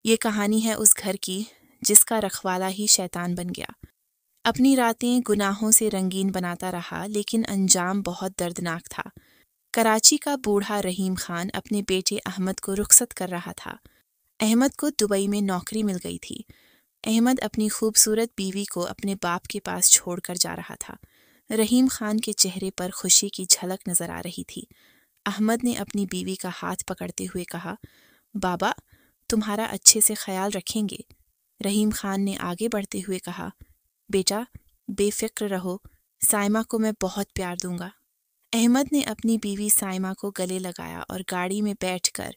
یہ کہانی ہے اس گھر کی جس کا رکھوالا ہی شیطان بن گیا۔ اپنی راتیں گناہوں سے رنگین بناتا رہا لیکن انجام بہت دردناک تھا۔ کراچی کا بوڑھا رحیم خان اپنے بیٹے احمد کو رخصت کر رہا تھا۔ احمد کو دبئی میں نوکری مل گئی تھی۔ احمد اپنی خوبصورت بیوی کو اپنے باپ کے پاس چھوڑ کر جا رہا تھا۔ رحیم خان کے چہرے پر خوشی کی جھلک نظر آ رہی تھی۔ احمد نے اپنی بیوی کا ہاتھ پکڑتے ہوئے کہا، بابا تمہارا اچھے سے خیال رکھیں گے۔ رحیم خان نے آگے بڑھتے ہوئے کہا، بیٹا بے فکر رہو، سائمہ کو میں بہت پیار دوں گا۔ احمد نے اپنی بیوی سائمہ کو گلے لگایا اور گاڑی میں بیٹھ کر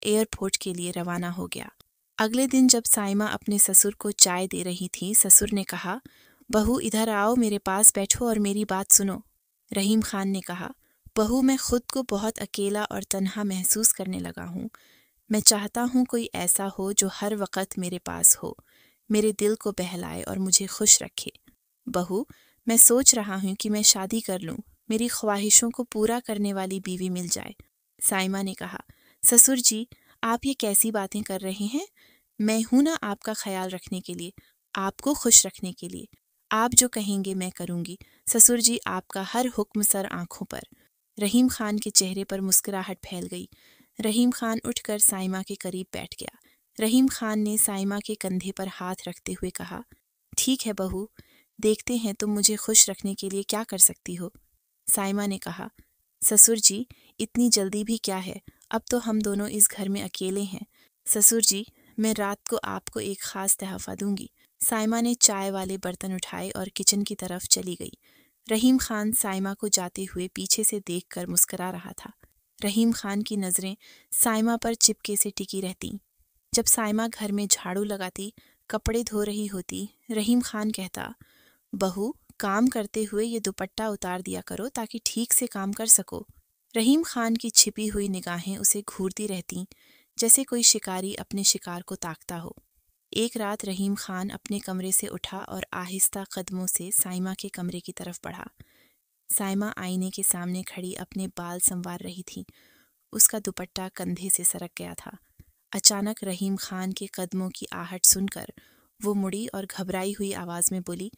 ایئرپورٹ کے لیے روانہ ہو گیا۔ اگلے دن جب سائمہ اپنے سسر کو چائے دے رہی تھی، سسر نے کہا، بہو ادھر آؤ، میرے پاس بیٹھو اور میری بات سنو۔ رحیم خان نے کہا، بہو میں خود کو بہت اکیلا اور تنہا محسوس کرنے لگا ہوں۔ میں چاہتا ہوں کوئی ایسا ہو جو ہر وقت میرے پاس ہو، میرے دل کو بہلائے اور مجھے خوش رکھے۔ بہو میں سوچ رہا ہوں کہ میں شادی کر لوں، میری خواہشوں کو پورا کرنے والی بیوی مل جائے۔ سائمہ نے کہا، سسر جی آپ یہ کیسی باتیں کر رہے ہیں؟ میں ہوں نا آپ کا خیال رکھنے کے لیے، آپ کو خوش رکھنے کے لیے۔ آپ جو کہیں گے میں کروں گی۔ سسر جی آپ کا ہر حکم سر آنکھوں پر۔ رحیم خان کے چہرے پر مسکراہٹ پھیل گئی۔ رحیم خان اٹھ کر سائمہ کے قریب بیٹھ گیا۔ رحیم خان نے سائمہ کے کندھے پر ہاتھ رکھتے ہوئے کہا، ٹھیک ہے بہو، دیکھتے ہیں تم مجھے خوش رکھنے کے لیے کیا کر سکتی ہو۔ سائمہ نے کہا، سسر جی اتنی جلدی بھی کیا ہے، اب تو ہم دونوں اس گھر میں اکیلے ہیں۔ سسر جی میں رات کو آپ کو ایک خاص تحفہ دوں گی۔ سائمہ نے چائے والے برتن اٹھائے اور کچن کی طرف چلی گئی۔ رحیم خان سائمہ کو جاتے ہوئے پیچھے سے دیکھ کر مسکرا رہا تھا۔ رحیم خان کی نظریں سائمہ پر چپکے سے ٹکی رہتیں۔ جب سائمہ گھر میں جھاڑو لگاتی، کپڑے دھو رہی ہوتی، رحیم خان کہتا، بہو کام کرتے ہوئے یہ دوپٹہ اتار دیا کرو تاکہ ٹھیک سے کام کر سکو۔ رحیم خان کی چھپی ہوئی نگاہیں اسے گھورتی رہتیں جیسے کوئی شکاری اپنے شکار کو تاکتا ہو۔ ایک رات رحیم خان اپنے کمرے سے اٹھا اور آہستہ قدموں سے سائمہ کے کمرے کی طرف بڑھا۔ سائمہ آئینے کے سامنے کھڑی اپنے بال سنوار رہی تھی۔ اس کا دوپٹہ کندھے سے سرک گیا تھا۔ اچانک رحیم خان کے قدموں کی آہٹ سن کر وہ مڑی اور گھبرائی ہوئی آواز میں بولی،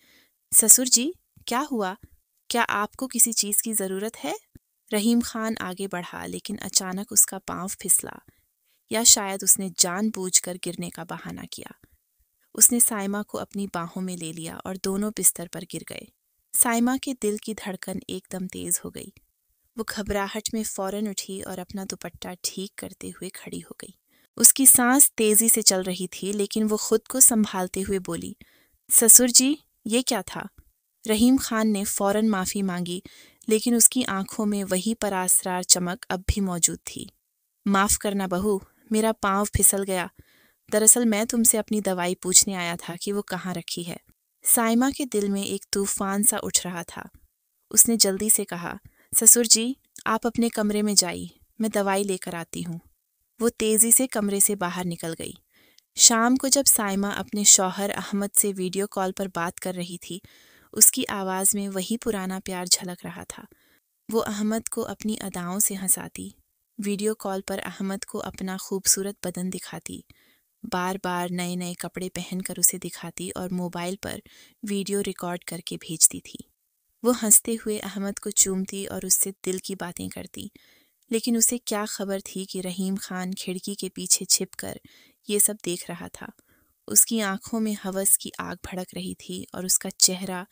سسر جی کیا ہوا؟ کیا آپ کو کسی چیز کی ضرورت ہے؟ رحیم خان آگے بڑھا لیکن اچانک اس کا پاؤں پھسلا، یا شاید اس نے جان بوجھ کر گرنے کا بہانہ کیا۔ اس نے سائمہ کو اپنی باہوں میں لے لیا اور دونوں بستر پر گر گئے۔ سائمہ کے دل کی دھڑکن ایک دم تیز ہو گئی۔ وہ گھبراہٹ میں فوراً اٹھی اور اپنا دوپٹہ ٹھیک کرتے ہوئے کھڑی ہو گئی۔ اس کی سانس تیزی سے چل رہی تھی لیکن وہ خود کو سنبھالتے ہوئے بولی، سسر جی یہ کیا تھا؟ رحیم خان نے فوراً معافی مانگی لیکن اس کی آنکھوں میں وہی پراسرار چمک اب بھی موجود تھی۔ معاف کرنا بہو، میرا پاؤں پھسل گیا۔ دراصل میں تم سے اپنی دوائی پوچھنے آیا تھا کہ وہ کہاں رکھی ہے۔ سائمہ کے دل میں ایک طوفان سا اٹھ رہا تھا۔ اس نے جلدی سے کہا، سسر جی آپ اپنے کمرے میں جائیے، میں دوائی لے کر آتی ہوں۔ وہ تیزی سے کمرے سے باہر نکل گئی۔ شام کو جب سائمہ اپنے شوہر احمد سے ویڈیو کال پر بات کر رہی تھی، اس کی آواز میں وہی پرانا پیار جھلک رہا تھا۔ وہ احمد کو اپنی اداؤں سے ہنساتی، ویڈیو کال پر احمد کو اپنا خوبصورت بدن دکھاتی، بار بار نئے نئے کپڑے پہن کر اسے دکھاتی اور موبائل پر ویڈیو ریکارڈ کر کے بھیجتی تھی۔ وہ ہنستے ہوئے احمد کو چومتی اور اس سے دل کی باتیں کرتی، لیکن اسے کیا خبر تھی کہ رحیم خان کھڑکی کے پیچھے چھپ کر یہ سب دیکھ رہا تھا۔ اس کی آنکھوں میں ہوس کی آگ بھڑک رہی تھی اور اس کا چہرہ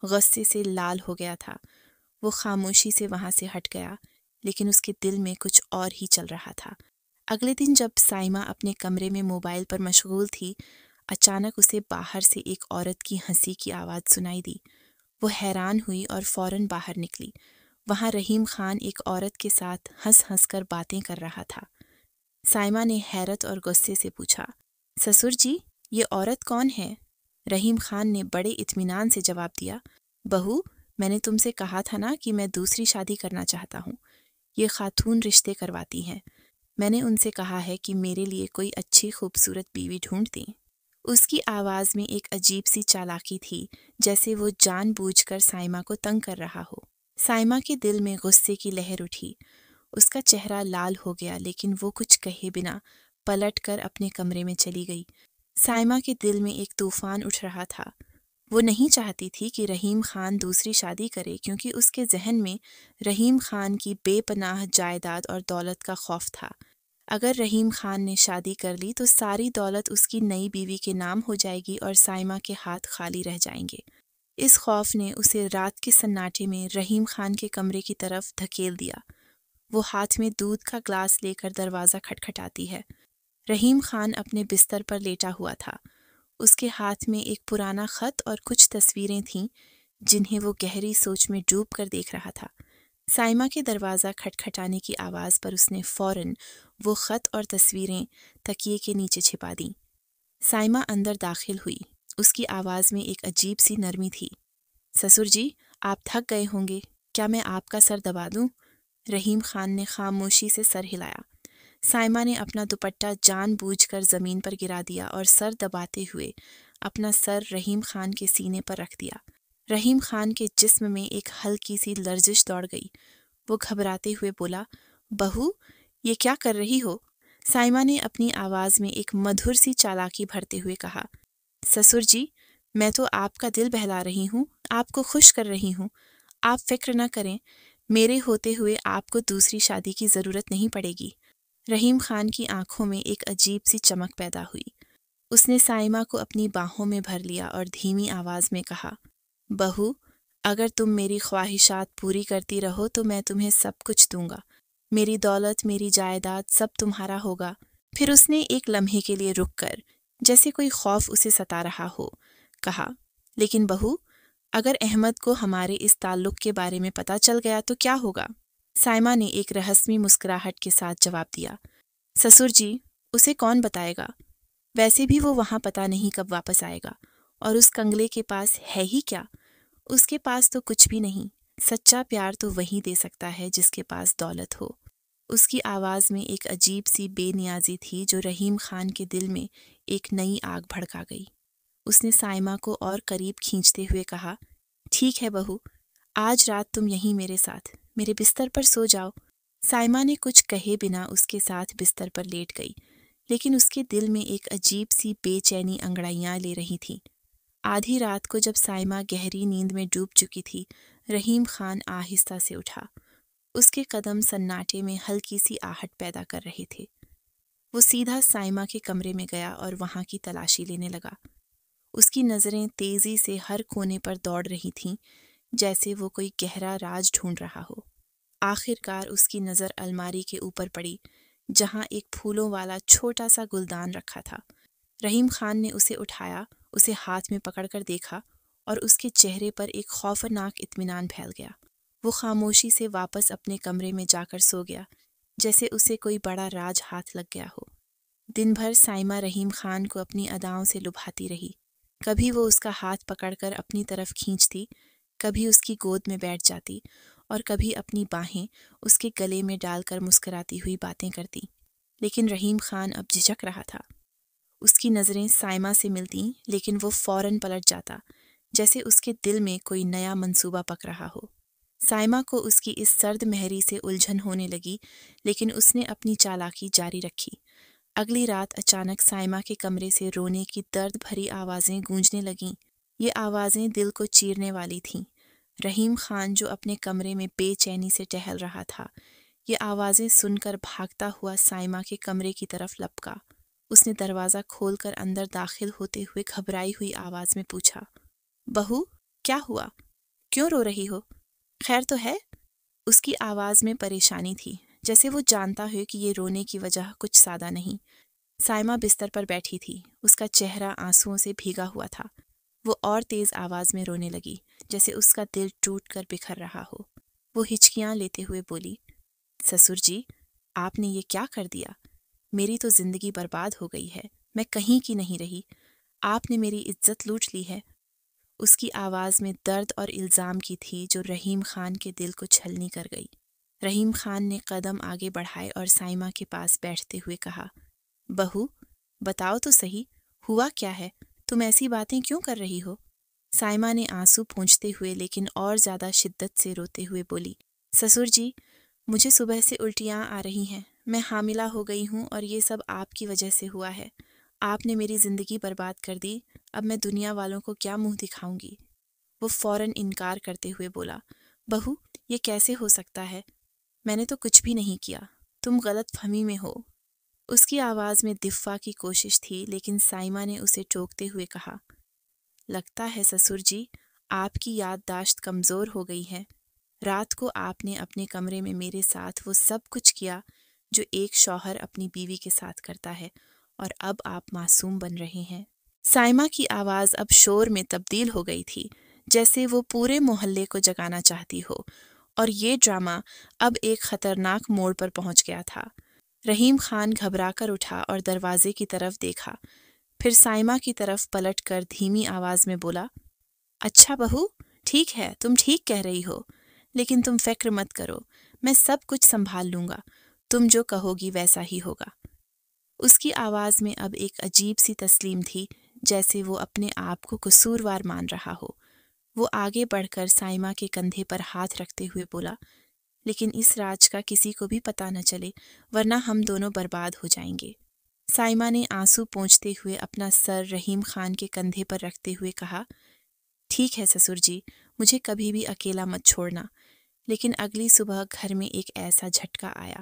غصے سے لال ہو گیا تھا۔ وہ خاموشی سے وہاں سے ہٹ گیا لیکن اس کے دل میں کچھ اور ہی چل رہا تھا۔ اگلے دن جب سائمہ اپنے کمرے میں موبائل پر مشغول تھی، اچانک اسے باہر سے ایک عورت کی ہنسی کی آواز سنائی دی۔ وہ حیران ہوئی اور فوراً باہر نکلی۔ وہاں رحیم خان ایک عورت کے ساتھ ہنس ہنس کر باتیں کر رہا تھا۔ سائمہ نے حیرت اور غصے سے پوچھا، سسر جی یہ عورت کون ہے؟ رحیم خان نے بڑے اطمینان سے جواب دیا، بہو میں نے تم سے کہا تھا نا کہ میں دوسری شادی کرنا چاہتا ہوں۔ یہ خاتون رشتے کرواتی ہیں۔ میں نے ان سے کہا ہے کہ میرے لیے کوئی اچھی خوبصورت بیوی ڈھونڈ دیں۔ اس کی آواز میں ایک عجیب سی چالاکی تھی، جیسے وہ جان بوجھ کر سائمہ کو تنگ کر رہا ہو۔ سائمہ کے دل میں غصے کی لہر اٹھی۔ اس کا چہرہ لال ہو گیا لیکن وہ کچھ کہے بنا پلٹ کر اپنے کمرے میں چلی گئی۔ سائمہ کے دل میں ایک طوفان اٹھ رہا تھا۔ وہ نہیں چاہتی تھی کہ رحیم خان دوسری شادی کرے، کیونکہ اس کے ذہن میں رحیم خان کی بے پناہ جائیداد اور دولت کا خوف تھا۔ اگر رحیم خان نے شادی کر لی تو ساری دولت اس کی نئی بیوی کے نام ہو جائے گی اور سائمہ کے ہاتھ خالی رہ جائیں گے۔ اس خوف نے اسے رات کے سناٹے میں رحیم خان کے کمرے کی طرف دھکیل دیا۔ وہ ہاتھ میں دودھ کا گلاس لے کر دروازہ کھٹکھٹاتی ہے۔ رحیم خان اپنے بستر پر لیٹا ہوا تھا۔ اس کے ہاتھ میں ایک پرانا خط اور کچھ تصویریں تھیں جنہیں وہ گہری سوچ میں ڈوب کر دیکھ رہا تھا۔ سائمہ کے دروازہ کھٹکھٹانے کی آواز پر اس نے فوراً وہ خط اور تصویریں تکیے کے نیچے چھپا دیں۔ سائمہ اندر داخل ہوئی۔ اس کی آواز میں ایک عجیب سی نرمی تھی۔ سسر جی، آپ تھک گئے ہوں گے، کیا میں آپ کا سر دبا دوں؟ رحیم خان نے خاموشی سے سر ہلایا۔ سائمہ نے اپنا دوپٹہ جان بوجھ کر زمین پر گرا دیا اور سر دباتے ہوئے اپنا سر رحیم خان کے سینے پر رکھ دیا۔ رحیم خان کے جسم میں ایک ہلکی سی لرزش دوڑ گئی۔ وہ گھبراتے ہوئے بولا، بہو، یہ کیا کر رہی ہو؟ سائمہ نے اپنی آواز میں ایک مدھر سی چالاکی بھرتے ہوئے کہا، سسر جی، میں تو آپ کا دل بہلا رہی ہوں، آپ کو خوش کر رہی ہوں۔ آپ فکر نہ کریں، میرے ہوتے ہوئے آپ کو دوسری شادی کی ضرورت نہیں پڑے گی۔ رحیم خان کی آنکھوں میں ایک عجیب سی چمک پیدا ہوئی۔ اس نے سائمہ کو اپنی باہوں میں بھر لیا اور دھیمی آواز میں کہا، بہو، اگر تم میری خواہشات پوری کرتی رہو تو میں تمہیں سب کچھ دوں گا۔ میری دولت، میری جائیداد، سب تمہارا ہوگا۔ پھر اس نے ایک لمحے کے لیے رک کر، جیسے کوئی خوف اسے ستا رہا ہو، کہا، لیکن بہو، اگر احمد کو ہمارے اس تعلق کے بارے میں پتہ چل گیا تو کیا ہوگا؟ سائمہ نے ایک رہسمی مسکراہٹ کے ساتھ جواب دیا، سسر جی، اسے کون بتائے گا؟ ویسے بھی وہ وہاں پتہ نہیں کب واپس آئے گا، اور اس کنگلے کے پاس ہے ہی کیا؟ اس کے پاس تو کچھ بھی نہیں۔ سچا پیار تو وہی دے سکتا ہے جس کے پاس دولت ہو۔ اس کی آواز میں ایک عجیب سی بے نیازی تھی جو رحیم خان کے دل میں ایک نئی آگ بھڑکا گئی۔ اس نے سائمہ کو اور قریب کھینچتے ہوئے کہا، ٹھیک ہے بہو، آج رات تم یہیں میرے ساتھ، میرے بستر پر سو جاؤ۔ سائمہ نے کچھ کہے بنا اس کے ساتھ بستر پر لیٹ گئی، لیکن اس کے دل میں ایک عجیب سی بے چینی انگڑائیاں لے رہی تھیں۔ آدھی رات کو جب سائمہ گہری نیند میں ڈوب چکی تھی، رحیم خان آہستہ سے اٹھا۔ اس کے قدم سناٹے میں ہلکی سی آہٹ پیدا کر رہے تھے۔ وہ سیدھا سائمہ کے کمرے میں گیا اور وہاں کی تلاشی لینے لگا۔ اس کی نظریں تیزی سے ہر کونے پر دوڑ رہی تھیں، جیسے وہ کوئی گہرا راز ڈھونڈ رہا ہو۔ آخر کار اس کی نظر الماری کے اوپر پڑی، جہاں ایک پھولوں والا چھوٹا سا گلدان رکھا تھا۔ رحیم خان نے اسے اٹھایا، اسے ہاتھ میں پکڑ کر دیکھا، اور اس کے چہرے پر ایک خوفناک اطمینان پھیل گیا۔ وہ خاموشی سے واپس اپنے کمرے میں جا کر سو گیا، جیسے اسے کوئی بڑا راز ہاتھ لگ گیا ہو۔ دن بھر سائمہ رحیم خان کو اپنی اداؤں سے لبھاتی رہی۔ کبھی وہ اس کا ہاتھ پکڑ کر اپنی طرف کھینچتی، کبھی اس کی گود میں بیٹھ جاتی، اور کبھی اپنی باہیں اس کے گلے میں ڈال کر مسکراتی ہوئی باتیں کرتی۔ لیکن رحیم خان اب جھجک رہا تھا۔ اس کی نظریں سائمہ سے ملتیں، لیکن وہ فوراً پلٹ جاتا، جیسے اس کے دل میں کوئی نیا منصوبہ پک رہا ہو۔ سائمہ کو اس کی اس سرد مہری سے الجھن ہونے لگی، لیکن اس نے اپنی چالاکی جاری رکھی۔ اگلی رات اچانک سائمہ کے کمرے سے رونے کی درد بھری آوازیں گونجنے لگیں۔ یہ آوازیں دل کو چیرنے والی تھیں۔ رحیم خان جو اپنے کمرے میں بے چینی سے ٹہل رہا تھا، یہ آوازیں سن کر بھاگتا ہوا سائمہ کے کمرے کی طرف لپکا۔ اس نے دروازہ کھول کر اندر داخل ہوتے ہوئے گھبرائی ہوئی آواز میں پوچھا، بہو، کیا ہوا؟ کیوں رو رہی ہو؟ خیر تو ہے؟ اس کی آواز میں پریشانی تھی، جیسے وہ جانتا ہو کہ یہ رونے کی وجہ کچھ سادہ نہیں۔ سائمہ بستر پر بیٹھی تھی، اس کا چہرہ آنسوؤں سے بھیگا ہوا تھا۔ وہ اور تیز آواز میں رونے لگی، جیسے اس کا دل ٹوٹ کر بکھر رہا ہو۔ وہ ہچکیاں لیتے ہوئے بولی، سسر جی، آپ نے یہ کیا کر دیا؟ میری تو زندگی برباد ہو گئی ہے، میں کہیں کی نہیں رہی، آپ نے میری عزت لوٹ لی ہے۔ اس کی آواز میں درد اور الزام کی تھی جو رحیم خان کے دل کو چھلنی کر گئی۔ رحیم خان نے قدم آگے بڑھائے اور سائمہ کے پاس بیٹھتے ہوئے کہا، بہو، بتاؤ تو صحیح، ہوا کیا ہے؟ تم ایسی باتیں کیوں کر رہی ہو؟ سائمہ نے آنسو پونچھتے ہوئے لیکن اور زیادہ شدت سے روتے ہوئے بولی، سسر جی، مجھے صبح سے الٹیاں آ رہی ہیں، میں حاملہ ہو گئی ہوں اور یہ سب آپ کی وجہ سے ہوا ہے۔ آپ نے میری زندگی برباد کر دی، اب میں دنیا والوں کو کیا منہ دکھاؤں گی؟ وہ فوراً انکار کرتے ہوئے بولا، بہو یہ کیسے ہو سکتا ہے؟ میں نے تو کچھ بھی نہیں کیا، تم غلط فہمی میں ہو۔ اس کی آواز میں دفاع کی کوشش تھی، لیکن سائمہ نے اسے ٹوکتے ہوئے کہا، لگتا ہے سسر جی آپ کی یادداشت کمزور ہو گئی ہے۔ رات کو آپ نے اپنے کمرے میں میرے ساتھ وہ سب کچھ کیا جو ایک شوہر اپنی بیوی کے ساتھ کرتا ہے، اور اب آپ معصوم بن رہے ہیں۔ سائمہ کی آواز اب شور میں تبدیل ہو گئی تھی، جیسے وہ پورے محلے کو جگانا چاہتی ہو، اور یہ ڈرامہ اب ایک خطرناک موڑ پر پہنچ گیا تھا۔ رحیم خان گھبرا کر اٹھا اور دروازے کی طرف دیکھا، پھر سائمہ کی طرف پلٹ کر دھیمی آواز میں بولا، اچھا بہو، ٹھیک ہے، تم ٹھیک کہہ رہی ہو، لیکن تم فکر مت کرو، میں سب کچھ سنبھال لوں گا، تم جو کہو گی ویسا ہی ہوگا۔ اس کی آواز میں اب ایک عجیب سی تسلیم تھی، جیسے وہ اپنے آپ کو قصوروار مان رہا ہو۔ وہ آگے بڑھ کر سائمہ کے کندھے پر ہاتھ رکھتے ہوئے بولا، لیکن اس راز کا کسی کو بھی پتہ نہ چلے، ورنہ ہم دونوں برباد ہو جائیں گے۔ سائمہ نے آنسو پونچھتے ہوئے اپنا سر رحیم خان کے کندھے پر رکھتے ہوئے کہا، ٹھیک ہے سسر جی، مجھے کبھی بھی اکیلا مت چھوڑنا۔ لیکن اگلی صبح گھر میں ایک ایسا جھٹکا آیا۔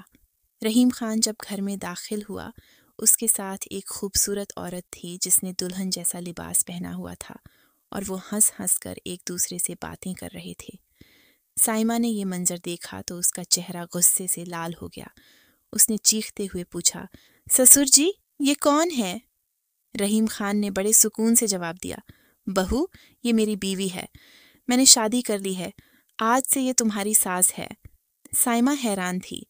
رحیم خان جب گھر میں داخل ہوا، اس کے ساتھ ایک خوبصورت عورت تھی جس نے دلہن جیسا لباس پہنا ہوا تھا، اور وہ ہنس ہنس کر ایک دوسرے سے باتیں کر رہے تھے۔ سائمہ نے یہ منظر دیکھا تو اس کا چہرہ غصے سے لال ہو گیا۔ اس نے چیختے ہوئے پوچھا، سسر جی یہ کون ہے؟ رحیم خان نے بڑے سکون سے جواب دیا، بہو یہ میری بیوی ہے، میں نے شادی کر لی ہے، آج سے یہ تمہاری ساس ہے۔ سائمہ حیران تھی،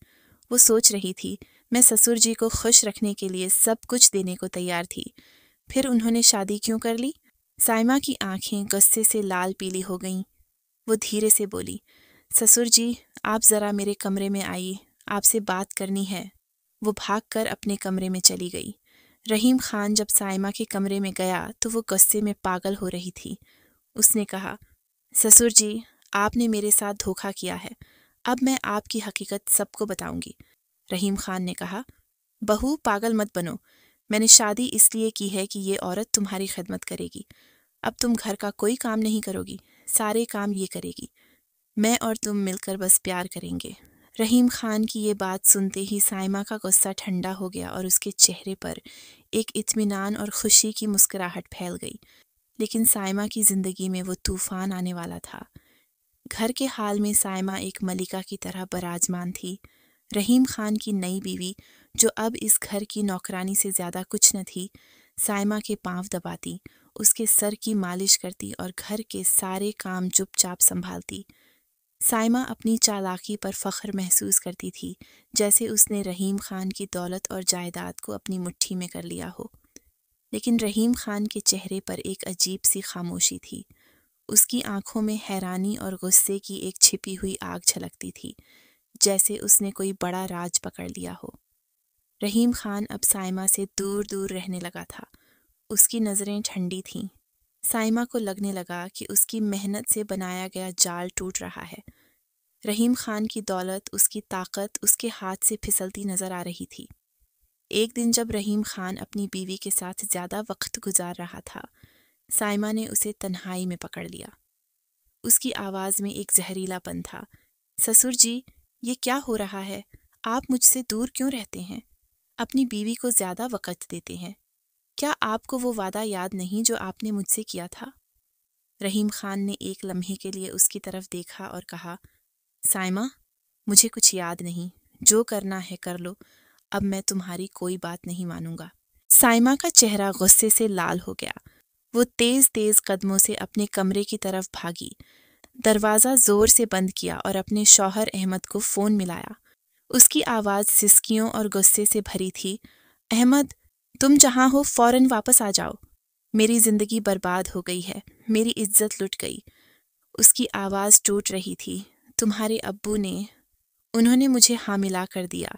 وہ سوچ رہی تھی، میں سسر جی کو خوش رکھنے کے لیے سب کچھ دینے کو تیار تھی، پھر انہوں نے شادی کیوں کر لی؟ سائمہ کی آنکھیں غصے سے لال پیلی ہو گئیں۔ وہ دھیرے سے بولی، سسر جی آپ ذرا میرے کمرے میں آئیے، آپ سے بات کرنی ہے۔ وہ بھاگ کر اپنے کمرے میں چلی گئی۔ رحیم خان جب سائمہ کے کمرے میں گیا تو وہ غصے میں پاگل ہو رہی تھی۔ اس نے کہا، سسر جی آپ نے میرے ساتھ دھوکہ کیا ہے، اب میں آپ کی حقیقت سب کو بتاؤں گی۔ رحیم خان نے کہا، بہو پاگل مت بنو، میں نے شادی اس لیے کی ہے کہ یہ عورت تمہاری خدمت کرے گی، اب تم گھر کا کوئی کام نہیں کرو گی، سارے کام یہ کرے گی، میں اور تم مل کر بس پیار کریں گے۔ رحیم خان کی یہ بات سنتے ہی سائمہ کا غصہ ٹھنڈا ہو گیا اور اس کے چہرے پر ایک اطمینان اور خوشی کی مسکراہٹ پھیل گئی، لیکن سائمہ کی زندگی میں وہ طوفان آنے والا تھا۔ گھر کے حال میں سائمہ ایک ملکہ کی طرح براجمان تھی۔ رحیم خان کی نئی بیوی، جو اب اس گھر کی نوکرانی سے زیادہ کچھ نہ تھی، سائمہ کے پاؤں دباتی، اس کے سر کی مالش کرتی اور گھر کے سارے کام چپ چاپ سنبھالتی۔ سائمہ اپنی چالاکی پر فخر محسوس کرتی تھی، جیسے اس نے رحیم خان کی دولت اور جائیداد کو اپنی مٹھی میں کر لیا ہو۔ لیکن رحیم خان کے چہرے پر ایک عجیب سی خاموشی تھی۔ اس کی آنکھوں میں حیرانی اور غصے کی ایک چھپی ہوئی آگ جھلکتی تھی، جیسے اس نے کوئی بڑا راز پکڑ لیا ہو۔ رحیم خان اب سائمہ سے دور دور رہنے لگا تھا۔ اس کی نظریں ٹھنڈی تھیں۔ سائمہ کو لگنے لگا کہ اس کی محنت سے بنایا گیا جال ٹوٹ رہا ہے۔ رحیم خان کی دولت، اس کی طاقت اس کے ہاتھ سے پھسلتی نظر آ رہی تھی۔ ایک دن جب رحیم خان اپنی بیوی کے ساتھ زیادہ وقت گزار رہا تھا، سائمہ نے اسے تنہائی میں پکڑ لیا۔ اس کی آواز میں ایک زہریلا پن تھا، سسر جی یہ کیا ہو رہا ہے؟ آپ مجھ سے دور کیوں رہتے ہیں؟ اپنی بیوی کو زیادہ وقت دیتے ہیں؟ کیا آپ کو وہ وعدہ یاد نہیں جو آپ نے مجھ سے کیا تھا؟ رحیم خان نے ایک لمحے کے لیے اس کی طرف دیکھا اور کہا، سائمہ مجھے کچھ یاد نہیں، جو کرنا ہے کر لو، اب میں تمہاری کوئی بات نہیں مانوں گا۔ سائمہ کا چہرہ غصے سے لال ہو گیا۔ وہ تیز تیز قدموں سے اپنے کمرے کی طرف بھاگی، دروازہ زور سے بند کیا اور اپنے شوہر احمد کو فون ملایا۔ اس کی آواز سسکیوں اور غصے سے بھری تھی، احمد تم جہاں ہو فوراً واپس آ جاؤ، میری زندگی برباد ہو گئی ہے، میری عزت لٹ گئی۔ اس کی آواز ٹوٹ رہی تھی، تمہارے ابو نے، انہوں نے مجھے حاملہ کر دیا،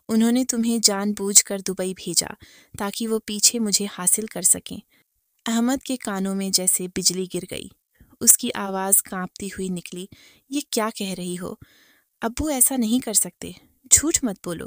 انہوں نے تمہیں جان بوجھ کر دبئی بھیجا تاکہ وہ پیچھے مجھے حاصل کر سکیں۔ احمد کے کانوں میں جیسے بجلی گر گئی۔ اس کی آواز کانپتی ہوئی نکلی، یہ کیا کہہ رہی ہو؟ ابو ایسا نہیں کر سکتے، جھوٹ مت بولو۔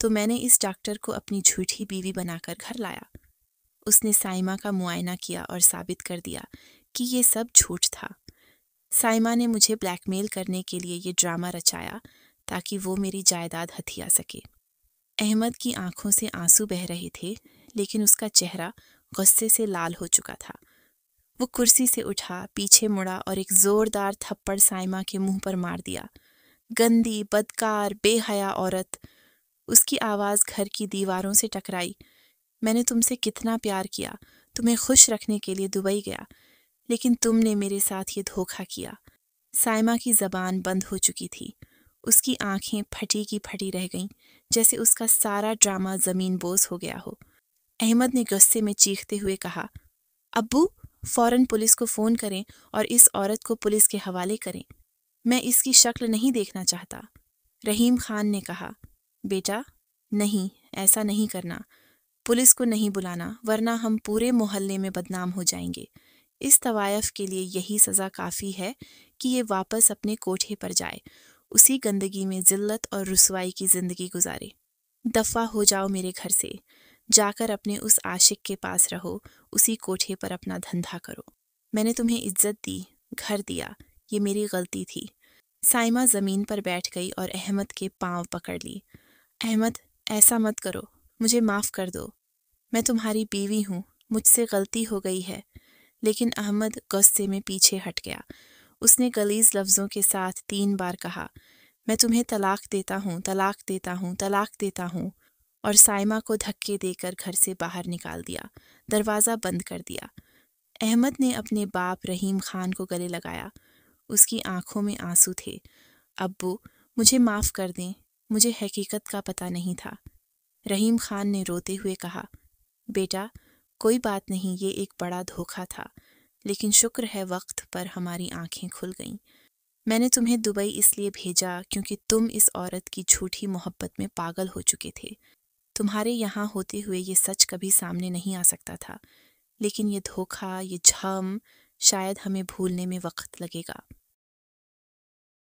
تو میں نے اس ڈاکٹر کو اپنی جھوٹی بیوی بنا کر گھر لایا۔ اس نے سائمہ کا معائنہ کیا اور ثابت کر دیا کہ یہ سب جھوٹ تھا۔ سائمہ نے مجھے بلیک میل کرنے کے لیے یہ ڈرامہ رچایا تاکہ وہ میری جائیداد ہتھیا سکے۔ احمد کی آنکھوں سے آنسو بہہ رہے تھے، لیکن اس کا چہرہ غصے سے لال ہو چکا تھا۔ وہ کرسی سے اٹھا، پیچھے مڑا اور ایک زوردار تھپڑ سائمہ کے منہ پر مار دیا۔ گندی، بدکار، بے حیا عورت! اس کی آواز گھر کی دیواروں سے ٹکرائی۔ میں نے تم سے کتنا پیار کیا، تمہیں خوش رکھنے کے لیے دبئی گیا، لیکن تم نے میرے ساتھ یہ دھوکہ کیا۔ سائمہ کی زبان بند ہو چکی تھی۔ اس کی آنکھیں پھٹی کی پھٹی رہ گئیں، جیسے اس کا سارا ڈرامہ زمین بوس ہو گیا ہو۔ احمد نے غصے میں چیختے ہوئے کہا، ابو، فوراً پولیس کو فون کریں اور اس عورت کو پولیس کے حوالے کریں۔ میں اس کی شکل نہیں دیکھنا چاہتا۔ رحیم خان نے کہا، بیٹا، نہیں، ایسا نہیں کرنا۔ پولیس کو نہیں بلانا، ورنہ ہم پورے محلے میں بدنام ہو جائیں گے۔ اس طوائف کے لیے یہی سزا کافی ہے کہ یہ واپس اپنے کوٹھے پر جائے، اسی گندگی میں ذلت اور رسوائی کی زندگی گزارے۔ دفع ہو جاؤ میرے گھر سے، جا کر اپنے اس عاشق کے پاس رہو، اسی کوٹھے پر اپنا دھندھا کرو۔ میں نے تمہیں عزت دی، گھر دیا، یہ میری غلطی تھی۔ سائمہ زمین پر بیٹھ گئی اور احمد کے پاؤں پکڑ لی۔ احمد، ایسا مت کرو، مجھے معاف کر دو۔ میں تمہاری بیوی ہوں، مجھ سے غلطی ہو گئی ہے۔ لیکن احمد غصے میں پیچھے ہٹ گیا۔ اس نے غلیظ لفظوں کے ساتھ 3 بار کہا، میں تمہیں طلاق دیتا ہوں، طلاق دیتا ہوں، طلاق دیتا ہوں، اور سائمہ کو دھکے دے کر گھر سے باہر نکال دیا، دروازہ بند کر دیا۔ احمد نے اپنے باپ رحیم خان کو گلے لگایا۔ اس کی آنکھوں میں آنسو تھے۔ ابو، مجھے معاف کر دیں، مجھے حقیقت کا پتہ نہیں تھا۔ رحیم خان نے روتے ہوئے کہا، بیٹا، کوئی بات نہیں، یہ ایک بڑا دھوکہ تھا، لیکن شکر ہے وقت پر ہماری آنکھیں کھل گئیں۔ میں نے تمہیں دبئی اس لیے بھیجا کیونکہ تم اس عورت کی جھوٹی محبت میں پاگل ہو چکے تھے۔ تمہارے یہاں ہوتے ہوئے یہ سچ کبھی سامنے نہیں آ سکتا تھا، لیکن یہ دھوکہ، یہ جھام، شاید ہمیں بھولنے میں وقت لگے گا۔